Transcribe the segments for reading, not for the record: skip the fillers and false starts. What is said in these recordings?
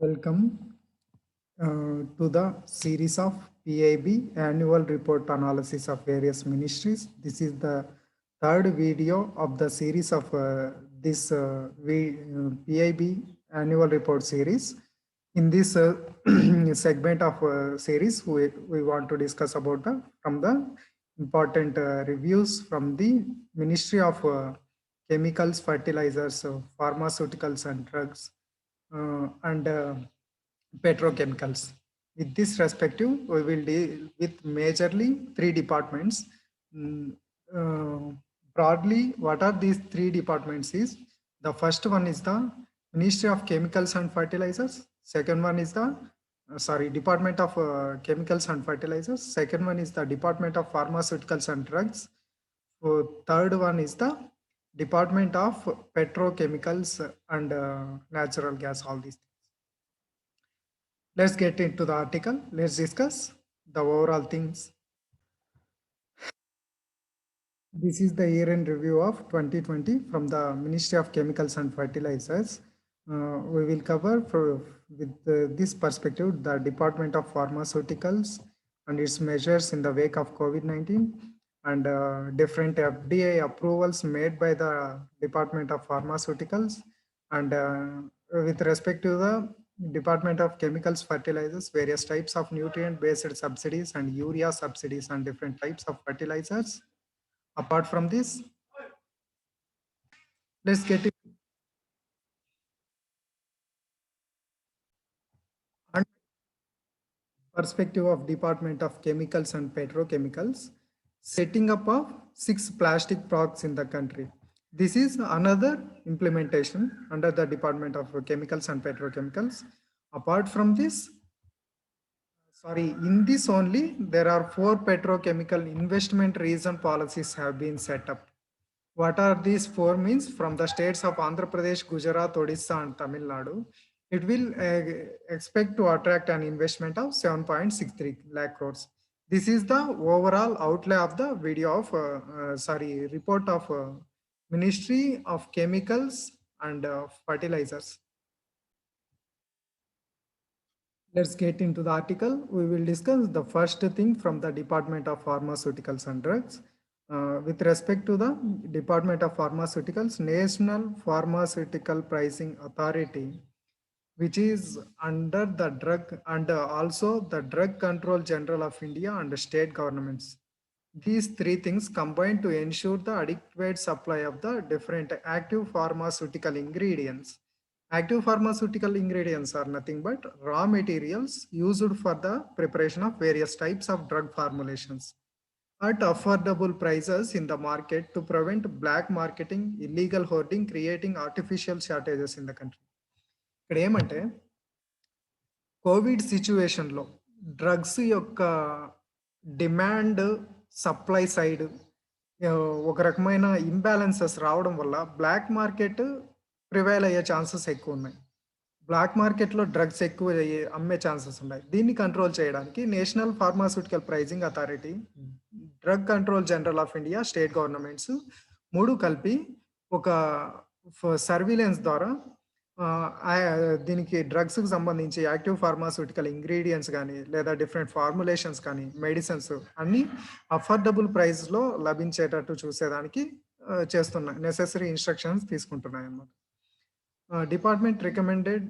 Welcome to the series of PIB annual report analysis of various ministries. This is the third video of the series of this PIB annual report series. In this segment of series, we want to discuss about the important reviews from the Ministry of Chemicals, Fertilizers, Pharmaceuticals and Drugs, and petrochemicals. With this perspective, we will deal with majorly three departments. Mm, Broadly, what are these three departments is, the first one is the Ministry of Chemicals and Fertilizers. Second one is the, Department of Chemicals and Fertilizers. Second one is the Department of Pharmaceuticals and Drugs. Third one is the Department of Petrochemicals and Natural Gas, all these things. Let's get into the article. Let's discuss the overall things. This is the year-end review of 2020 from the Ministry of Chemicals and Fertilizers. We will cover with this perspective the Department of Pharmaceuticals and its measures in the wake of COVID-19 and different FDA approvals made by the Department of Pharmaceuticals, and with respect to the Department of Chemicals, Fertilizers, various types of nutrient-based subsidies and urea subsidies and different types of fertilizers. Apart from this, let's get it. And perspective of Department of Chemicals and Petrochemicals, setting up of 6 plastic parks in the country. This is another implementation under the Department of Chemicals and Petrochemicals. Apart from this, in this only, there are 4 petrochemical investment reason policies have been set up. What are these 4 means? From the states of Andhra Pradesh, Gujarat, Odisha and Tamil Nadu, it will expect to attract an investment of 7.63 lakh crores. This is the overall outlay of the video of, report of Ministry of Chemicals and Fertilizers. Let's get into the article. We will discuss the first thing from the Department of Pharmaceuticals and Drugs. With respect to the Department of Pharmaceuticals, National Pharmaceutical Pricing Authority, which is under the drug and also the Drug Control General of India and state governments. These three things combine to ensure the adequate supply of the different active pharmaceutical ingredients. Active pharmaceutical ingredients are nothing but raw materials used for the preparation of various types of drug formulations at affordable prices in the market to prevent black marketing, illegal hoarding, creating artificial shortages in the country. ఇక్కడ ఏమంటే Covid సిచ్యువేషన్లో drugs యొక్క demand supply side ఒక రకమైన imbalances రావడం వల్ల black market prevail అయ్యే chances ఎక్కువ ఉన్నాయి. బ్లాక్ మార్కెట్లో డ్రగ్స్ ఎక్కువ అమ్మే ఛాన్సెస్ ఉన్నాయి. దీన్ని కంట్రోల్ చేయడానికి national pharmaceutical pricing authority, drug control general of India, state governments 3 కలిపి ఒక సర్వీలెన్స్ ద్వారా దీనికి డ్రగ్స్కి సంబంధించి యాక్టివ్ ఫార్మాస్యూటికల్ ఇంగ్రీడియంట్స్ కానీ లేదా డిఫరెంట్ ఫార్ములేషన్స్ కానీ మెడిసిన్స్ అన్నీ అఫోర్డబుల్ ప్రైస్లో లభించేటట్టు చూసేదానికి చేస్తున్నాయి, నెసెసరీ ఇన్స్ట్రక్షన్స్ తీసుకుంటున్నాయి అన్నమాట. Department recommended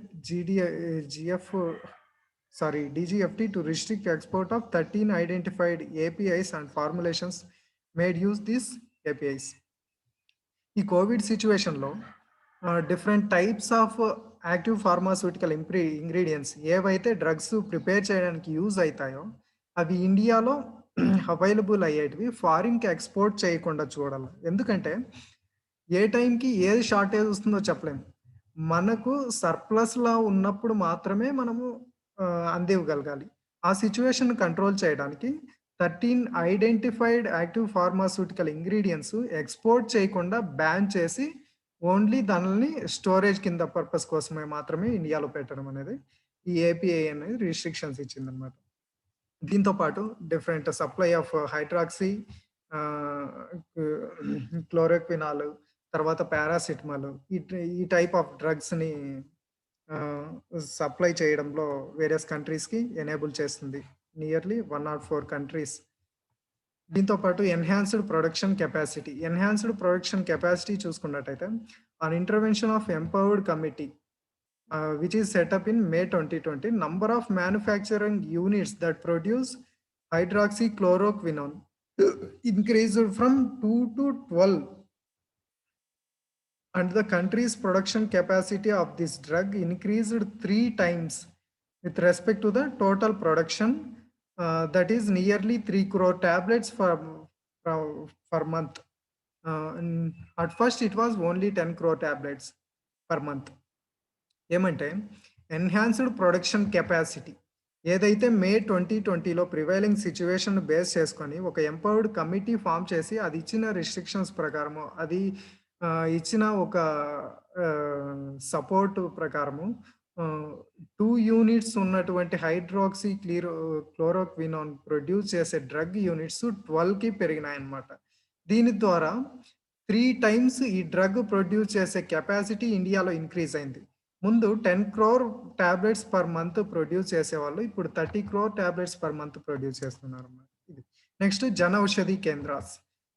DGFT to restrict export of 13 identified APIs and formulations made use these APIs. ఈ కోవిడ్ సిచ్యువేషన్లో different types of active pharmaceutical ingredients ఏవైతే డ్రగ్స్ ప్రిపేర్ చేయడానికి యూజ్ అవుతాయో అవి ఇండియాలో అవైలబుల్ అయ్యేటివి ఫారిన్కి ఎక్స్పోర్ట్ చేయకుండా చూడాలి. ఎందుకంటే ఏ టైంకి ఏది షార్టేజ్ వస్తుందో చెప్పలేము. మనకు సర్ప్లస్లా ఉన్నప్పుడు మాత్రమే మనము అందివ్వగలగాలి. ఆ సిచ్యువేషన్ కంట్రోల్ చేయడానికి 13 identified active pharmaceutical ingredients export చేయకుండా బ్యాన్ చేసి ఓన్లీ దానిని స్టోరేజ్ కింద పర్పస్ కోసమే మాత్రమే ఇండియాలో పెట్టడం అనేది ఈ ఏపీఐ అనేది రిస్ట్రిక్షన్స్ ఇచ్చిందనమాట. దీంతో పాటు డిఫరెంట్ సప్లై ఆఫ్ హైడ్రాక్సీ, క్లోరోక్వినాల్, తర్వాత పారాసిటమాల్, ఈ టైప్ ఆఫ్ డ్రగ్స్ని సప్లై చేయడంలో వేరియస్ కంట్రీస్‌కి ఎనేబుల్ చేస్తుంది. Nearly 104 countries. దీంతో పాటు ఎన్హాన్స్డ్ ప్రొడక్షన్ కెపాసిటీ చూసుకున్నట్టయితే on intervention of empowered committee which is set up in May 2020, number of manufacturing units that produce hydroxychloroquine increased from 2 to 12, and the country's production capacity of this drug increased 3 times with respect to the total production, that is nearly 3 crore tablets per month. At first it was only 10 crore tablets per month. ఏమంటే enhanced production capacity ఏదైతే మే 2020లో prevailing situation base చేసుకొని ఒక empowered committee form చేసి అది ఇచ్చిన restrictions ప్రకారము అది ఇచ్చిన ఒక సపోర్ట్ ప్రకారము 2 యూనిట్స్ ఉన్నటువంటి క్లోరోక్వినాన్ ప్రొడ్యూస్ చేసే డ్రగ్ యూనిట్స్ 12కి పెరిగినాయన్నమాట. దీని ద్వారా 3 టైమ్స్ ఈ డ్రగ్ ప్రొడ్యూస్ చేసే కెపాసిటీ ఇండియాలో ఇంక్రీజ్ అయింది. ముందు 10 crore tablets per month produce చేసేవాళ్ళు ఇప్పుడు 30 crore tablets per month produce చేస్తున్నారు అన్నమాట. ఇది నెక్స్ట్ జన ఔషధి కేంద్రాస్.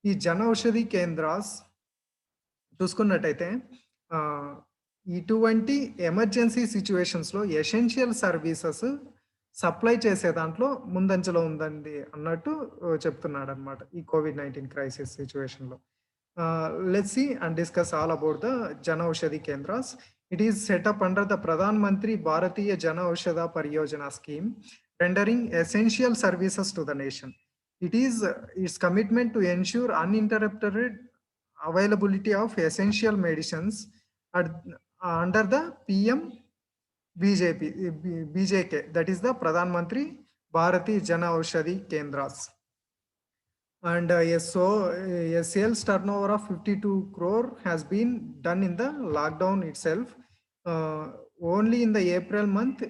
ఈ జన ఔషధి కేంద్రాస్ చూసుకున్నట్టయితే ఇటువంటి ఎమర్జెన్సీ సిచ్యువేషన్స్లో ఎసెన్షియల్ సర్వీసెస్ సప్లై చేసే దాంట్లో ముందంజలో ఉందండి అన్నట్టు చెప్తున్నాడు అనమాట ఈ COVID-19 క్రైసిస్ సిచ్యువేషన్లో. Let's see and discuss all about the Jan Aushadhi Kendras. It is set up under the Pradhan Mantri Bharatiya Jana Aushadha Pariyojana scheme, rendering essential services to the nation. It is its commitment to ensure uninterrupted availability of essential medicines under the PM BJK, that is the Pradhan Mantri Bharatiya Jana Aushadhi Kendras. And a sales turnover of 52 crore has been done in the lockdown itself. Only in the April month,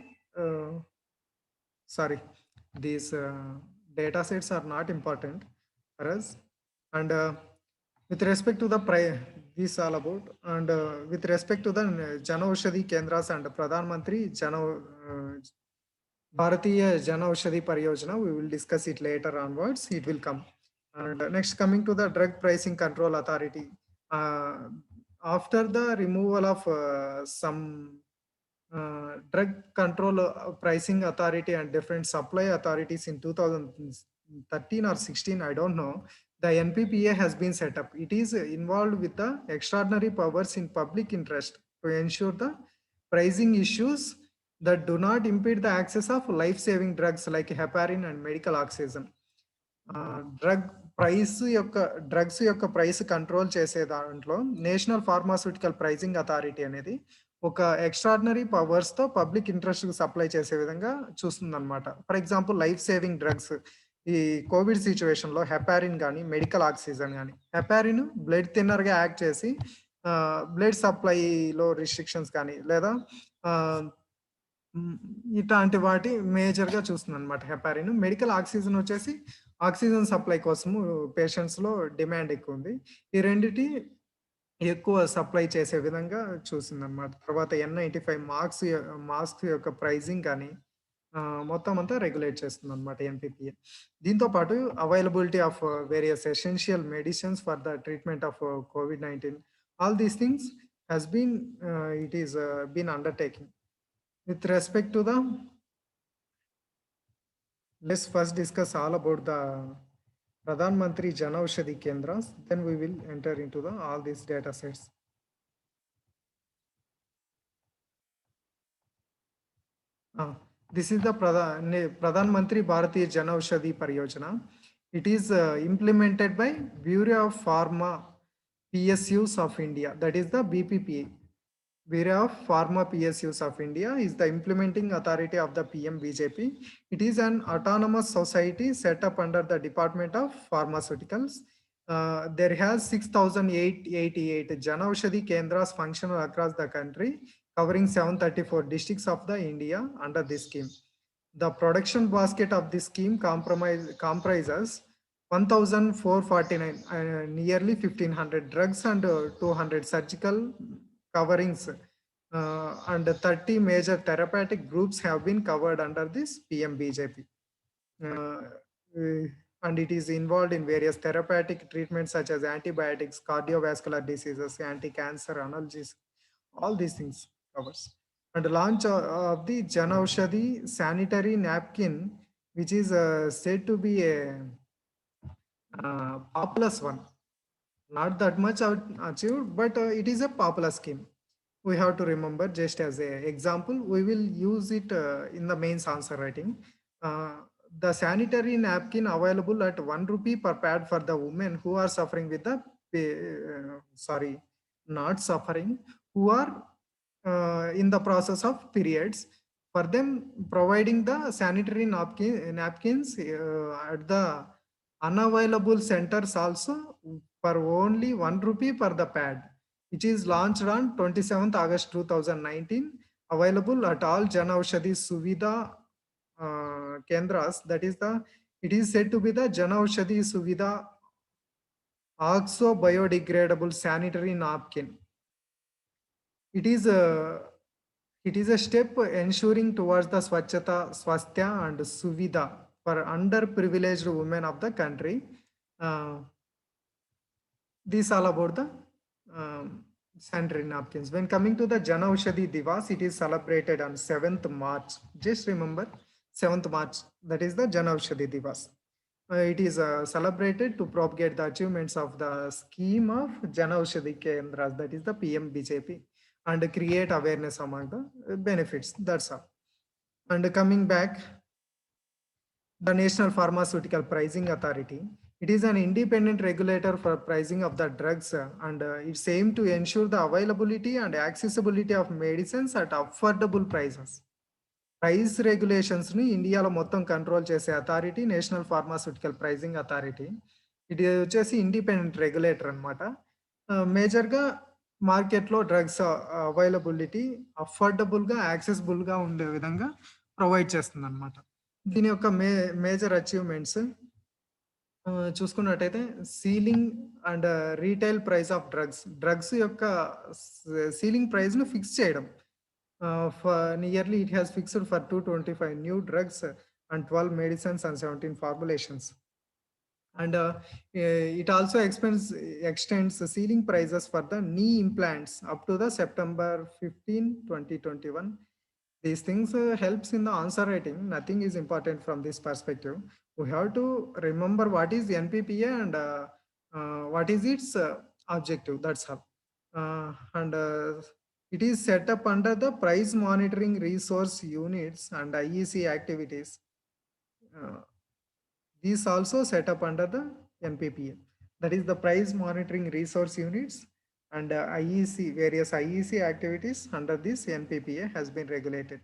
these data sets are not important for us. And with respect to the this all about, and with respect to the Jana Aushadhi Kendras and Pradhan Mantri Bharatiya Jana Aushadhi Pariyojana, we will discuss it later onwards. It will come. And next, coming to the Drug Pricing Control Authority, after the removal of some drug control pricing authority and different supply authorities in 2013 or 16, I don't know, the NPPA has been set up. It is involved with the extraordinary powers in public interest to ensure the pricing issues that do not impede the access of life-saving drugs like heparin and medical oxygen. Drugs యొక్క price control చేసే దాంట్లో national pharmaceutical pricing authority అనేది ఒక extraordinary powers తో public interest supply చేసే విధంగా చూస్తుంది అనమాట. For example life saving drugs ఈ కోవిడ్ సిచ్యువేషన్ లో హెపారిన్ కానీ మెడికల్ ఆక్సిజన్ కానీ, హెపారిన్ బ్లడ్ థిన్నర్ గా యాక్ట్ చేసి బ్లడ్ సప్లైలో రిస్ట్రిక్షన్స్ కానీ లేదా ఇట్లాంటి వాటి మేజర్ గా చూస్తుంది అనమాట హెపారిన్. మెడికల్ ఆక్సిజన్ వచ్చేసి ఆక్సిజన్ సప్లై కోసము పేషెంట్స్ లో డిమాండ్ ఎక్కువ ఉంది. ఈ రెండిటి ఎక్కువ సప్లై చేసే విధంగా చూసింది అనమాట. తర్వాత N95 మాస్క్ యొక్క ప్రైజింగ్ కానీ మొత్తం అంతా రెగ్యులేట్ చేస్తుంది అనమాట NPPA. దీంతో పాటు availability of various essential medicines for the treatment of COVID-19, all these things has been it is been undertaking. With respect to the, let's first discuss all about the Pradhan Mantri Jana Aushadhi Kendras, then we will enter into the all these data sets. This is the Pradhan Mantri Bharatiya Jana Aushadhi Pariyojana. It is implemented by Bureau of Pharma PSUs of India, that is the BPPA. Bureau of Pharma PSUs of India is the implementing authority of the PM BJP. It is an autonomous society set up under the Department of Pharmaceuticals. There has 6,888 Jana Aushadhi Kendras functional across the country, covering 734 districts of the India under this scheme. The production basket of this scheme comprises 1,449, nearly 1,500 drugs and 200 surgical coverings and 30 major therapeutic groups have been covered under this PMBJP. And it is involved in various therapeutic treatments such as antibiotics, cardiovascular diseases, anti-cancer, analgesics, all these things covers. And the launch of the Jan Aushadhi sanitary napkin, which is said to be a populous one. Not that much achieved, but it is a popular scheme. We have to remember, just as an example, we will use it in the mains answer writing. The sanitary napkin available at 1 rupee per pad for the women who are suffering with the, sorry, not suffering, who are in the process of periods. For them, providing the sanitary napkins at the unavailable centers also for only 1 rupee per the pad, which is launched on 27th August 2019, available at all Jan Aushadhi Suvidha Kendras. That is it is said to be the Jan Aushadhi Suvidha Oxo biodegradable sanitary napkin. It is a step ensuring towards the Swachhata, Swasthya and Suvidha for underprivileged women of the country. This all about the sanitary napkins. When coming to the Jan Aushadhi Divas, it is celebrated on 7th March. Just remember 7th March, that is the Jan Aushadhi Divas. It is celebrated to propagate the achievements of the scheme of Jan Aushadhi Kendras, that is the PMBJP, and create awareness among the benefits. That's all. And coming back, the National Pharmaceutical Pricing Authority. It is an independent regulator for pricing of the drugs and it's aimed to ensure the availability and accessibility of medicines at affordable prices. Price regulations ni India lo mottam control chese authority National Pharmaceutical Pricing Authority. It is independent regulator anamata. Major ga market lo drugs availability affordable ga accessible ga unde vidhanga provide చేస్తుంది అన్నమాట. దీని యొక్క major achievements చూసుకున్నట్టయితే ceiling and retail price of drugs యొక్క ceiling price ను fix చేయడం. Nearly it has fixed for 225 new drugs and 12 medicines and 17 formulations. And it also extends the ceiling prices for the knee implants up to the September 15, 2021. These things helps in the answer writing. Nothing is important from this perspective. We have to remember what is NPPA and what is its objective. That's all. And it is set up under the price monitoring resource units and IEC activities. These also set up under the NPPA. That is the price monitoring resource units and IEC, various IEC activities under this NPPA has been regulated.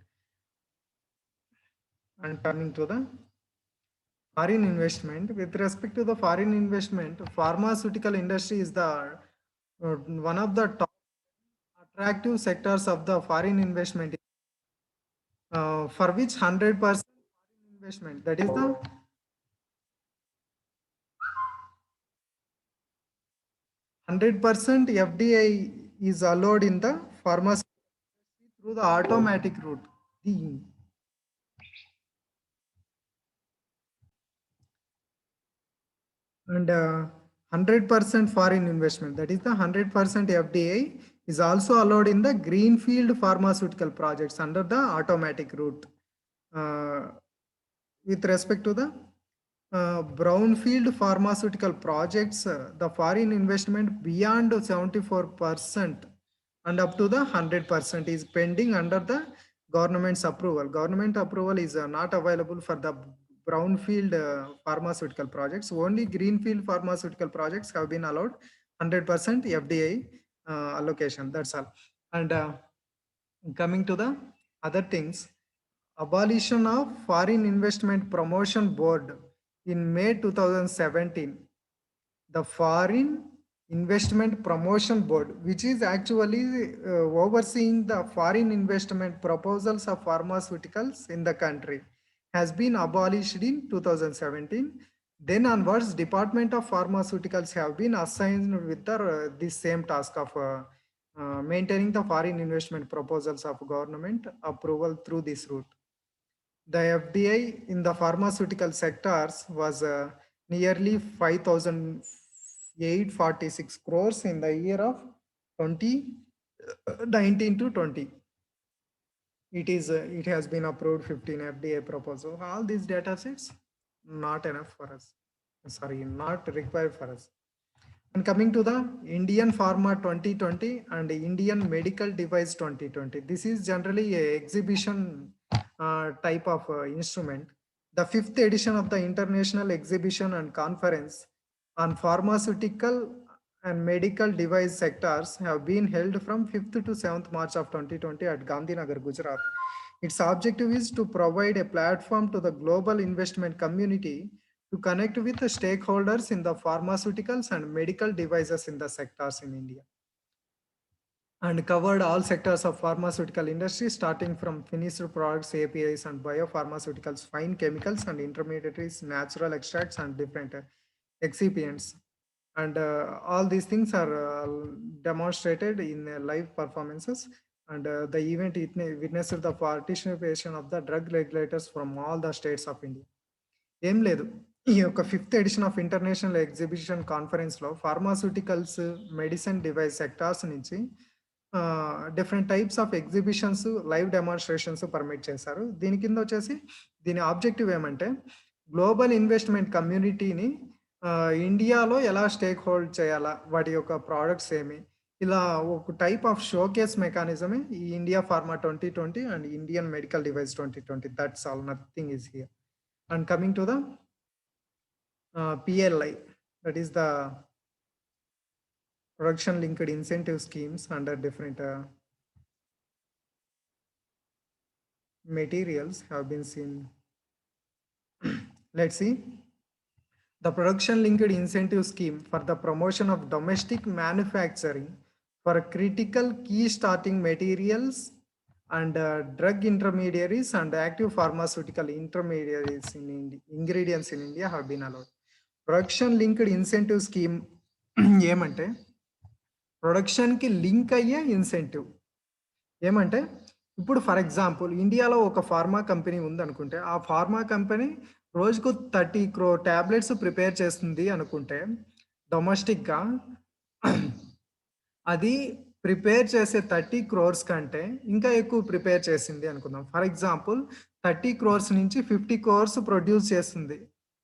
And coming to the foreign investment, with respect to the foreign investment, pharmaceutical industry is the one of the top attractive sectors of the foreign investment, for which 100% foreign investment, that is the 100% FDI is allowed in the pharmaceutical industry through the automatic route. And 100% foreign investment, that is the 100% FDI is also allowed in the greenfield pharmaceutical projects under the automatic route. With respect to the brownfield pharmaceutical projects, the foreign investment beyond 74% and up to the 100% is pending under the government's approval. Government approval is not available for the brownfield pharmaceutical projects. Only greenfield pharmaceutical projects have been allowed 100% FDI allocation. That's all. And coming to the other things, abolition of Foreign Investment Promotion Board in May 2017. The Foreign Investment Promotion Board, which is actually overseeing the foreign investment proposals of pharmaceuticals in the country, has been abolished in 2017. Then onwards, Department of Pharmaceuticals have been assigned with the this same task of maintaining the foreign investment proposals of government approval through this route. The FDI in the pharmaceutical sectors was nearly 5,846 crores in the year of 2019 to 20. It has been approved 15 FDA proposal. All these data sets not enough for us. Sorry, not required for us. And coming to the Indian Pharma 2020 and Indian Medical Device 2020, this is generally a exhibition type of instrument. The fifth edition of the International Exhibition and Conference on Pharmaceutical and Medical Device Sectors have been held from 5th to 7th March of 2020 at Gandhinagar, Gujarat. Its objective is to provide a platform to the global investment community to connect with the stakeholders in the pharmaceuticals and medical devices in the sectors in India, and covered all sectors of pharmaceutical industry, starting from finished products, APIs and biopharmaceuticals, fine chemicals and intermediaries, natural extracts and different excipients. And all these things are demonstrated in live performances. And the event witnessed the participation of the drug regulators from all the states of India. ఏం లేదు, ఈ యొక్క fifth edition of international exhibition కాన్ఫరెన్స్లో pharmaceuticals, medicine device sectors నుంచి different types of exhibitions, live demonstrations permit చేశారు. దీని కింద వచ్చేసి దీని ఆబ్జెక్టివ్ ఏమంటే గ్లోబల్ ఇన్వెస్ట్మెంట్ కమ్యూనిటీని ఇండియాలో ఎలా స్టేక్ హోల్డ్ చేయాలా, వాటి యొక్క ప్రోడక్ట్స్ ఏమి, ఇలా ఒక టైప్ ఆఫ్ షోకేస్ మెకానిజమే ఈ India pharma 2020 and Indian medical device 2020. That's all, nothing is here. And coming to the PLI, that is the production linked incentive schemes under different materials have been seen. Let's see. The production linked incentive scheme for the promotion of domestic manufacturing for critical key starting materials and drug intermediaries and active pharmaceutical intermediaries in ingredients in India have been allowed. Production linked incentive scheme ఏమంటే ప్రొడక్షన్కి link అయ్యే incentive. ఏమంటే ఇప్పుడు for example ఇండియాలో ఒక pharma company ఉందనుకుంటే, ఆ pharma company రోజుకు 30 crore tablets prepare చేస్తుంది అనుకుంటే, డొమెస్టిక్గా అది ప్రిపేర్ చేసే 30 crores కంటే ఇంకా ఎక్కువ ప్రిపేర్ చేసింది అనుకుందాం. ఫర్ ఎగ్జాంపుల్ 30 crores నుంచి 50 crores ప్రొడ్యూస్ చేస్తుంది.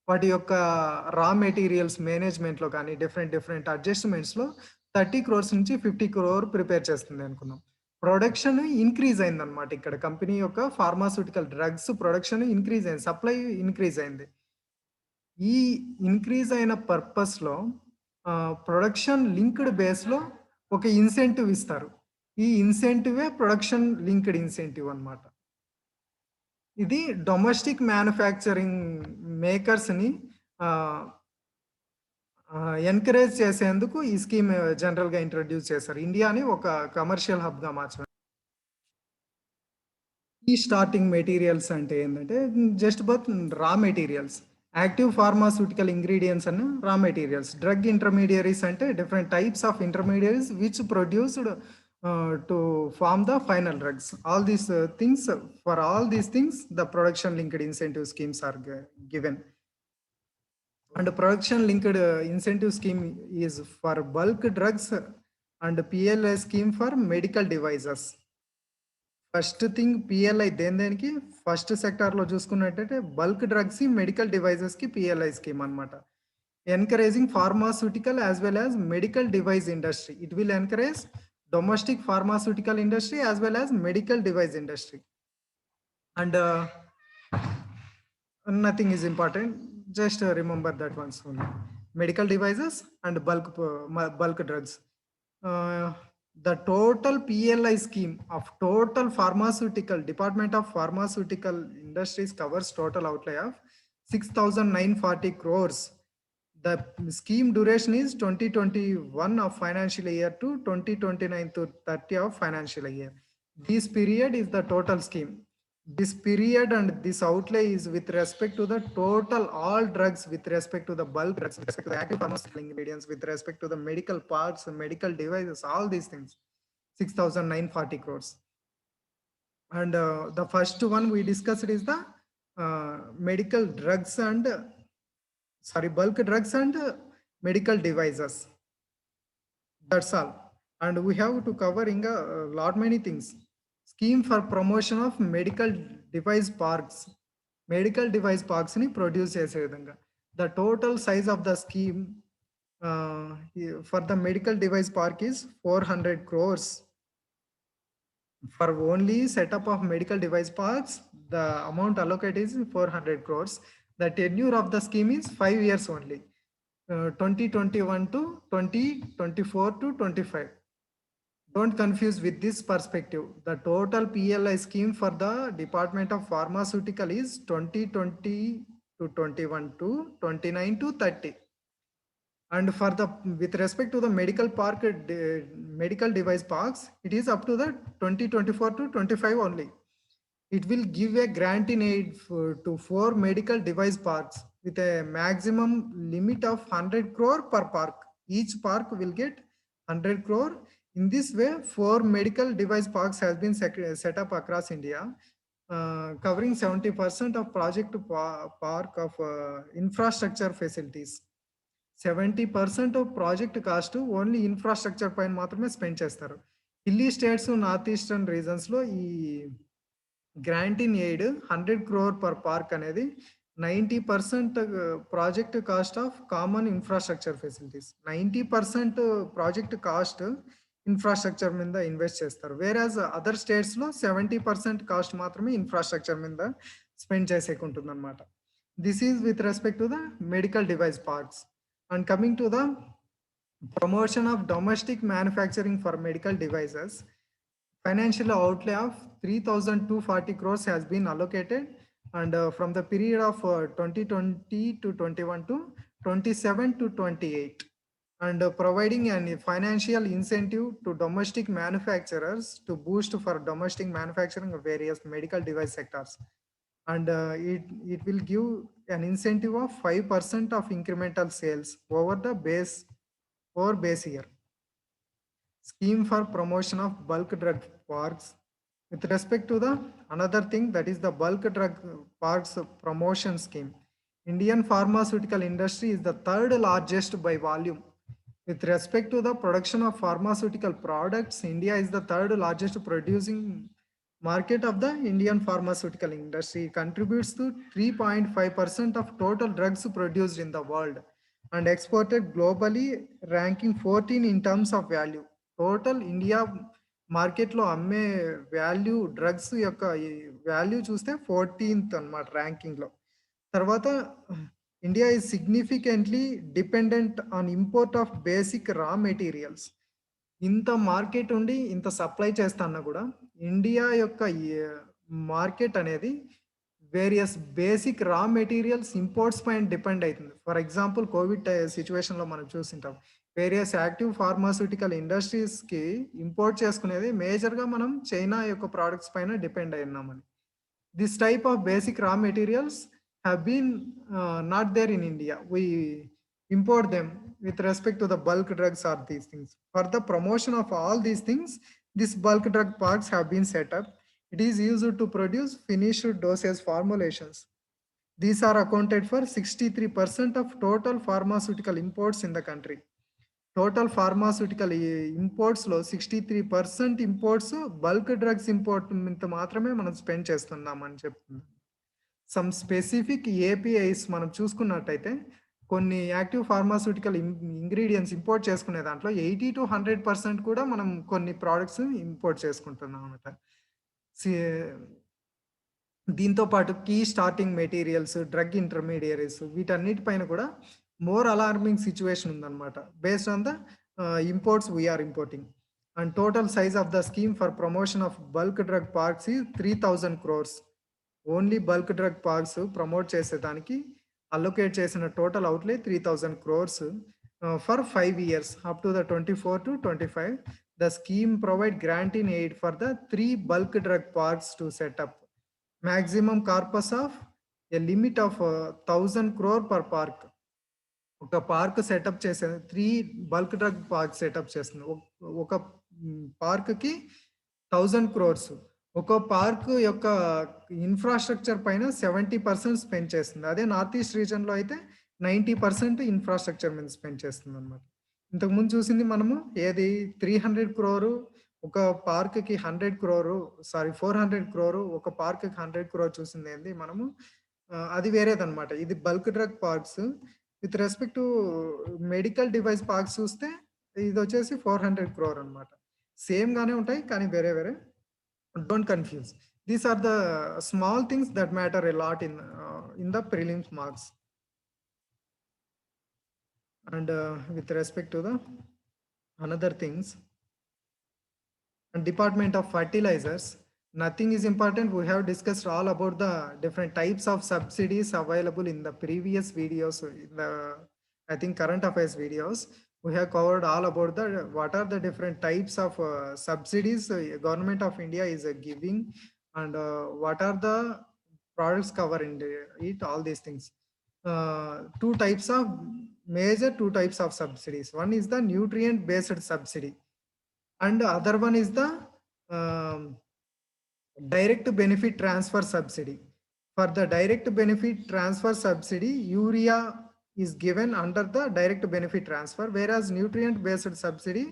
వాటి యొక్క రా మెటీరియల్స్ మేనేజ్మెంట్లో కానీ డిఫరెంట్ అడ్జస్ట్మెంట్స్లో 30 crores నుంచి 50 crore ప్రిపేర్ చేస్తుంది అనుకుందాం. ప్రొడక్షన్ ఇంక్రీజ్ అయింది అనమాట. ఇక్కడ కంపెనీ యొక్క ఫార్మాస్యూటికల్ డ్రగ్స్ ప్రొడక్షన్ ఇంక్రీజ్ అయింది, సప్లై ఇంక్రీజ్ అయింది. ఈ ఇంక్రీజ్ అయిన పర్పస్లో ప్రొడక్షన్ లింక్డ్ బేస్లో ఒక ఇన్సెంటివ్ ఇస్తారు. ఈ ఇన్సెంటివే ప్రొడక్షన్ లింక్డ్ ఇన్సెంటివ్ అన్నమాట. ఇది డొమెస్టిక్ మ్యానుఫ్యాక్చరింగ్ మేకర్స్ని ఎంకరేజ్ చేసేందుకు ఈ స్కీమ్ జనరల్గా ఇంట్రడ్యూస్ చేశారు. ఇండియాని ఒక కమర్షియల్ హబ్గా మార్చారు. ఈ స్టార్టింగ్ మెటీరియల్స్ అంటే ఏంటంటే just but raw materials, active pharmaceutical ingredients and raw materials. Drug intermediaries అంటే different types of intermediaries which produced to form the final drugs. All these things, for all these things the production linked incentive schemes are given. And production linked incentive scheme is for bulk drugs and PLI scheme for medical devices. First thing PLI దేనికి first సెక్టార్లో చూసుకున్నట్టయితే bulk drugs, medical డివైజెస్కి PLI scheme అనమాట. Encouraging pharmaceutical as well as medical device industry. It will encourage domestic pharmaceutical industry as well as medical device industry. And nothing is important, just remember that ones only. Medical devices and bulk drugs. The total PLI scheme of total pharmaceutical Department of Pharmaceutical Industries covers total outlay of 6,940 crores. The scheme duration is 2021 of financial year to 2029 to 30 of financial year. This period is the total scheme. This period and this outlay is with respect to the total all drugs, with respect to the bulk drugs, with respect to the active pharmaceutical ingredients, with respect to the medical parts, medical devices, all these things. 6,940 crores. And the first one we discussed is the medical drugs and bulk drugs and medical devices. That's all. And we have to covering a lot many things. Scheme for promotion of medical device parks. Medical device parks ni produce చేసే విధంగా. The total size of the scheme for the medical device park is 400 crores. For only setup of medical device parks, the amount allocated is 400 crores. The tenure of the scheme is 5 years only. 2021 to 2024 to 25. Don't confuse with this perspective. The total PLI scheme for the Department of Pharmaceutical is 2020 to 21 to 29 to 30. And for the with respect to the medical park medical device parks, it is up to the 2024 to 25 only. It will give a grant in aid to 4 medical device parks with a maximum limit of 100 crore per park. Each park will get 100 crore. In this way, 4 medical device parks has been set up across India, covering 70% of project park of infrastructure facilities. 70% of project cost only infrastructure పైన మాత్రమే spend చేస్తారు. Hilly states, north eastern reasons లో ఈ grant in aid 100 crore per park అనేది 90% project cost of common infrastructure facilities. 90% project cost infrastructure మీద invest చేస్తారు. వేరాజ్ other states లో 70% cost మాత్రమే ఇన్ఫ్రాస్ట్రక్చర్ మీద స్పెండ్ చేసేకుంటుంది అనమాట. This is with respect to the medical device parks. And coming to the promotion of domestic manufacturing for medical devices, financial outlay of 3,240 crores has been allocated, and from the period of 2020 to 21 to 27 to 28, and providing a financial incentive to domestic manufacturers to boost for domestic manufacturing of various medical device sectors. And it will give an incentive of 5% of incremental sales over the base year. Scheme for promotion of bulk drug parks. With respect to the another thing, that is the bulk drug parks promotion scheme. Indian pharmaceutical industry is the third largest by volume. With respect to the production of pharmaceutical products, India is the third largest producing market of the Indian pharmaceutical industry. Contributes to 3.5% of total drugs produced in the world and exported globally, ranking 14 in terms of value. Total India market లో అమ్మే value drugs యొక్క value చూస్తే 14th అన్నమాట ranking లో. తర్వాత India is significantly dependent on import of basic raw materials. ఇంత market ఉండి ఇంత సప్లై చేస్తాన్నా కూడా ఇండియా యొక్క మార్కెట్ అనేది various basic raw materials imports పైన డిపెండ్ అవుతుంది. ఫర్ ఎగ్జాంపుల్ కోవిడ్ సిచ్యువేషన్లో మనం చూసింటాం, వేరియస్ యాక్టివ్ ఫార్మాస్యూటికల్ ఇండస్ట్రీస్కి ఇంపోర్ట్ చేసుకునేది మేజర్గా మనం చైనా యొక్క ప్రోడక్ట్స్ పైన డిపెండ్ అయి ఉన్నామని. This type of basic raw materials have been not there in India. We import them with respect to the bulk drugs or these things. For the promotion of all these things, these bulk drug parks have been set up. It is used to produce finished dosage formulations. These are accounted for 63% of total pharmaceutical imports in the country. Total pharmaceutical imports లో 63% imports bulk drugs import ఇంత మాత్రమే మనం spend చేస్తున్నామని చెప్తుంది. Some specific APIs మనం చూసుకున్నట్టయితే కొన్ని active pharmaceutical ingredients import చేసుకునే దాంట్లో 80 to 100% కూడా మనం కొన్ని ప్రోడక్ట్స్ ఇంపోర్ట్ చేసుకుంటున్నాం అనమాట. దీంతో పాటు key starting materials, drug intermediaries, వీటన్నిటిపైన కూడా మోర్ అలార్మింగ్ సిచ్యువేషన్ ఉందన్నమాట. Based on the imports we are importing. And total size of the scheme for promotion of bulk drug parks ఈ 3,000 crores. Only bulk drug parks promote చేసేదానికి allocate చేసిన total outlay 3,000 crores for 5 years up to the 24 to 25. The scheme provide grant in aid for the 3 bulk drug parks to set up. Maximum corpus of a limit of 1,000 crore per park. ఒక park setup చేసే 3 bulk drug park setup చేస్తుంది. ఒక పార్క్కి 1000 crores. ఒక park యొక్క infrastructure పైన 70% spend చేస్తుంది. అదే నార్త్ ఈస్ట్ రీజన్‌లో అయితే 90% ఇన్ఫ్రాస్ట్రక్చర్ మీద స్పెండ్ చేస్తుందన్నమాట. ఇంతకుముందు చూసింది మనము ఏది 300 crore ఒక పార్క్‌కి 100 crore 400 crore ఒక పార్క్‌కి 100 crore చూసింది ఏంది మనము అది వేరేదన్నమాట. ఇది bulk drug parks. With respect to medical device parks చూస్తే ఇదొచ్చేసి 400 crore అన్నమాట. సేమ్ గానే ఉంటాయి కానీ వేరే వేరే. Don't confuse. These are the small things that matter a lot in the prelims marks. And with respect to the another things, and Department of Fertilizers, nothing is important. We have discussed all about the different types of subsidies available in the previous videos, in the I think current affairs videos. We have covered all about the what are the different types of subsidies government of India is giving, and what are the products cover in it, all these things. Two types of subsidies. One is the nutrient based subsidy, and other one is the um, direct benefit transfer subsidy. For the direct benefit transfer subsidy, urea is given under the direct benefit transfer, whereas nutrient based subsidy,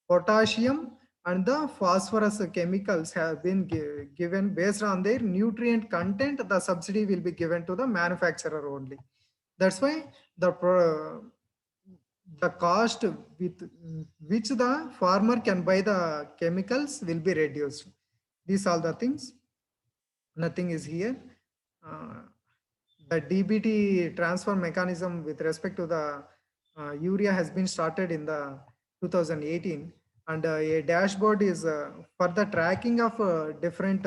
potassium and the phosphorus chemicals have been given based on their nutrient content. The subsidy will be given to the manufacturer only. That's why the cost with which the farmer can buy the chemicals will be reduced. These are the things. Nothing is here. The DBT transfer mechanism with respect to the urea has been started in the 2018, and a dashboard is for the tracking of different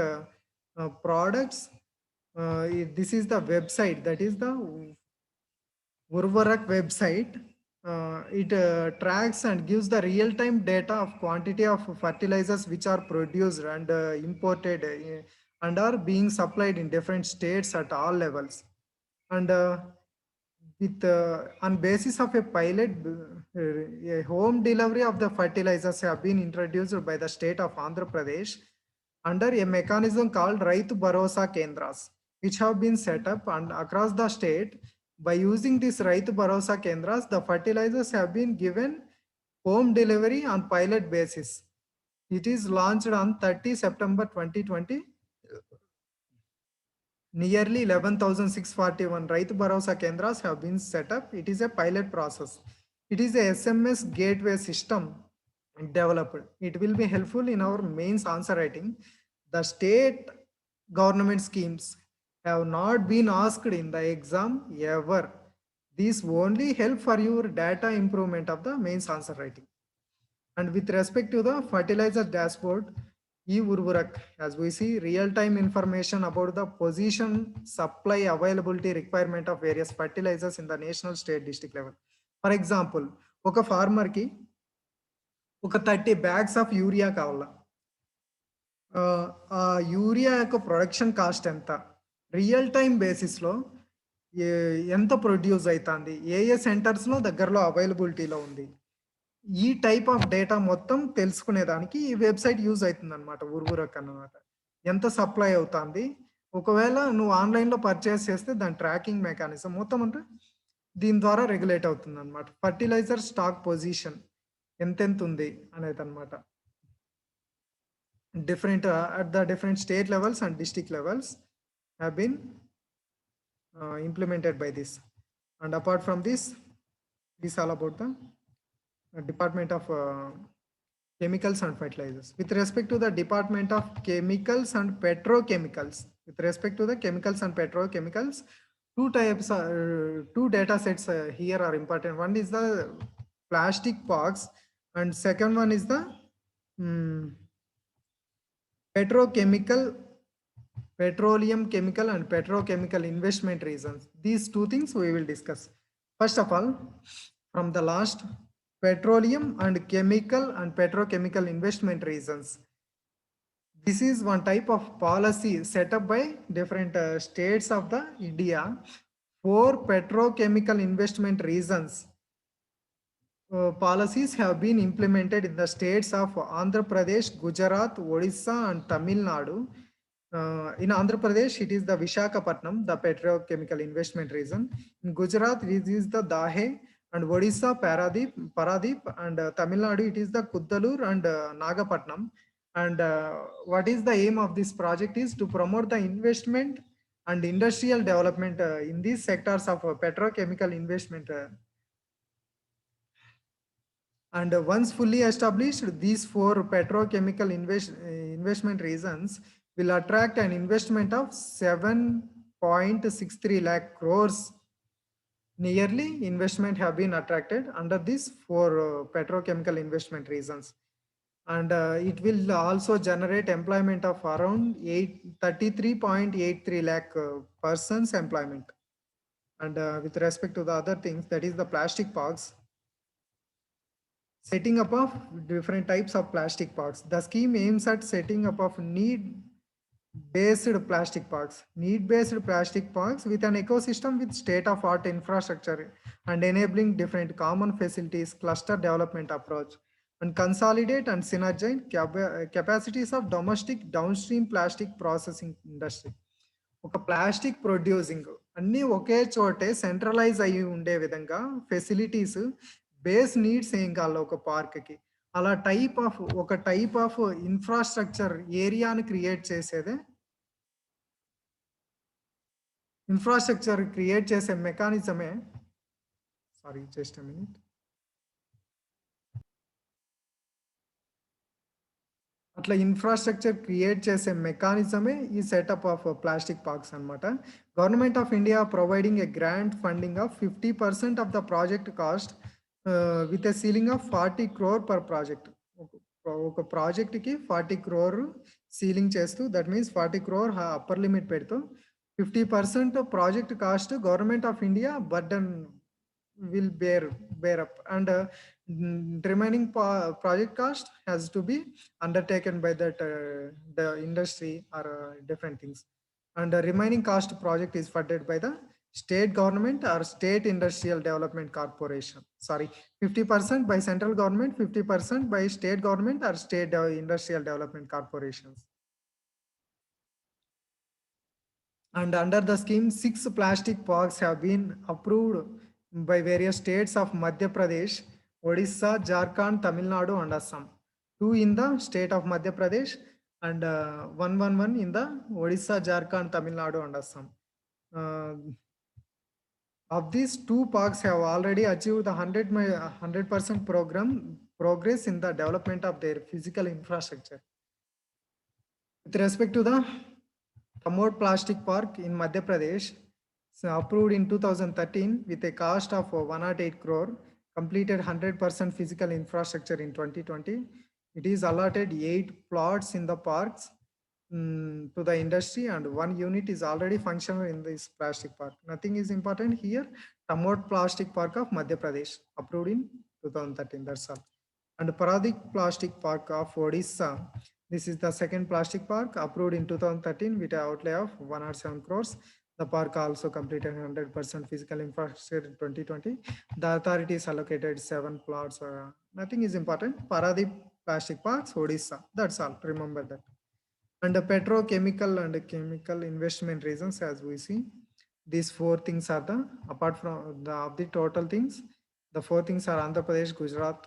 products. This is the website, that is the Urvarak website. It tracks and gives the real-time data of quantity of fertilizers which are produced and imported and are being supplied in different states at all levels. And with on basis of a pilot, a home delivery of the fertilizers have been introduced by the state of Andhra Pradesh under a mechanism called Raitu Bharosa Kendras, which have been set up and across the state. By using this Raitu Bharosa Kendras, the fertilizers have been given home delivery on pilot basis. It is launched on 30 September 2020. Nearly 11,641 Raitu Bharosa Kendras have been set up. It is a pilot process. It is a SMS gateway system developed. It will be helpful in our mains answer writing. The state government schemes have not been asked in the exam ever. These only help for your data improvement of the mains answer writing. And with respect to the fertilizer dashboard, e-Urvarak, as we see real-time information about the position, supply, availability, requirement of various fertilizers in the national, state, district level. For example, ఒక farmer ki ఒక 30 bags of urea కావాలా, ఆ urea యొక్క production cost ఎంత, real time బేసిస్లో ఎంత produce అవుతుంది, ఏ సెంటర్స్లో దగ్గరలో అవైలబిలిటీలో ఉంది, ఈ టైప్ ఆఫ్ డేటా మొత్తం తెలుసుకునేదానికి ఈ వెబ్సైట్ యూజ్ అవుతుంది అనమాట. ఉర్వరక్ అన్నమాట. ఎంత సప్లై అవుతుంది, ఒకవేళ నువ్వు ఆన్లైన్లో పర్చేస్ చేస్తే దాని ట్రాకింగ్ మెకానిజం మొత్తం అంటే దీని ద్వారా రెగ్యులేట్ అవుతుంది అనమాట. ఫర్టిలైజర్ స్టాక్ పొజిషన్ ఎంతెంత ఉంది అనేది అనమాట. different at the different state levels and district levels have been implemented by this. And apart from this is all about the Department of Chemicals and Fertilizers. With respect to the Department of Chemicals and Petrochemicals, with respect to the chemicals and petrochemicals, two data sets here are important. One is the plastic parks and second one is the petroleum chemical and petrochemical investment reasons. These two things we will discuss. First of all, from the last, petroleum and chemical and petrochemical investment reasons. This is one type of policy set up by different states of the India for petrochemical investment reasons. policies have been implemented in the states of Andhra Pradesh, Gujarat, Odisha, and Tamil Nadu. In Andhra Pradesh, it is the Vishakhapatnam, the petrochemical investment region. In Gujarat, it is the Dahe, and Odisha, Paradip, and Tamil Nadu, it is the Kuddalur and Nagapatnam. And what is the aim of this project is to promote the investment and industrial development in these sectors of petrochemical investment. And once fully established, these four petrochemical investment regions will attract an investment of 7.63 lakh crores. Nearly investment have been attracted under these four petrochemical investment regions. And it will also generate employment of around 33.83 lakh persons employment. And with respect to the other things, that is the plastic parks, setting up of different types of plastic parks. The scheme aims at setting up of need-based plastic parks. Need-based plastic parks with an ecosystem with state-of-art infrastructure and enabling different common facilities, cluster development approach, and consolidate and synergize capacities of domestic downstream plastic processing industry. ఒక plastic producing అన్నీ ఒకే చోటే centralise అయ్యి ఉండే విధంగా facilities base needs ఏం కావాలి ఒక పార్క్కి, అలా ఒక టైప్ ఆఫ్ ఇన్ఫ్రాస్ట్రక్చర్ ఏరియాని క్రియేట్ చేసేదే, ఇన్ఫ్రాస్ట్రక్చర్ క్రియేట్ చేసే మెకానిజమే, సారీ జస్ట్ ఎ మినిట్, అట్లా ఇన్ఫ్రాస్ట్రక్చర్ క్రియేట్ చేసే మెకానిజమే ఈ సెటప్ ఆఫ్ ప్లాస్టిక్ పార్క్స్ అనమాట. Government of India providing a grant funding of 50% of the project cost with a ceiling of 40 crore per project. ఒక ప్రాజెక్ట్కి 40 crore ceiling చేస్తూ, that means 40 crore upper limit పెడుతూ 50% project cost government of India burden will bear up, and remaining project cost has to be undertaken by that the industry or different things, and the remaining cost project is funded by the state government or state industrial development corporation. Sorry, 50% by central government, 50% by state government or state industrial development corporations. And under the scheme, 6 plastic parks have been approved by various states of Madhya Pradesh, Odisha, Jharkhand, Tamil Nadu, and Assam. 2 in the state of Madhya Pradesh and 111 in the Odisha, Jharkhand, Tamil Nadu, and Assam. Of these, 2 parks have already achieved the 100% progress in the development of their physical infrastructure. With respect to the Tamod Plastic Park in Madhya Pradesh, approved in 2013 with a cost of 108 crore, completed 100% physical infrastructure in 2020. It is allotted 8 plots in the parks to the industry, and 1 unit is already functional in this plastic park. Nothing is important here. Tamod Plastic Park of Madhya Pradesh, approved in 2013, that's all. And Paradip Plastic Park of Odisha, this is the second plastic park, approved in 2013 with an outlay of 107 crores. The park also completed 100% physical infrastructure in 2020. The authorities allocated 7 plots. Nothing is important. Paradip Plastic Parks, Odisha. That's all. Remember that. And the petrochemical and chemical investment reasons, as we see, these 4 things are the, apart from the total things, the 4 things are Andhra Pradesh, Gujarat,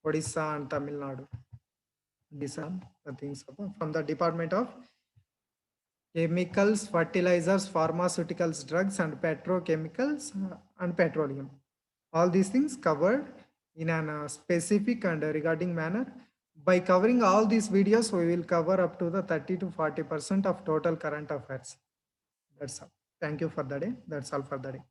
Odisha, and Tamil Nadu. These are the things from the Department of Chemicals, Fertilizers, Pharmaceuticals, Drugs, and Petrochemicals and Petroleum. All these things covered in a specific and regarding manner. By covering all these videos, we will cover up to the 30 to 40% of total current affairs. That's all. Thank you for the day. That's all for the day.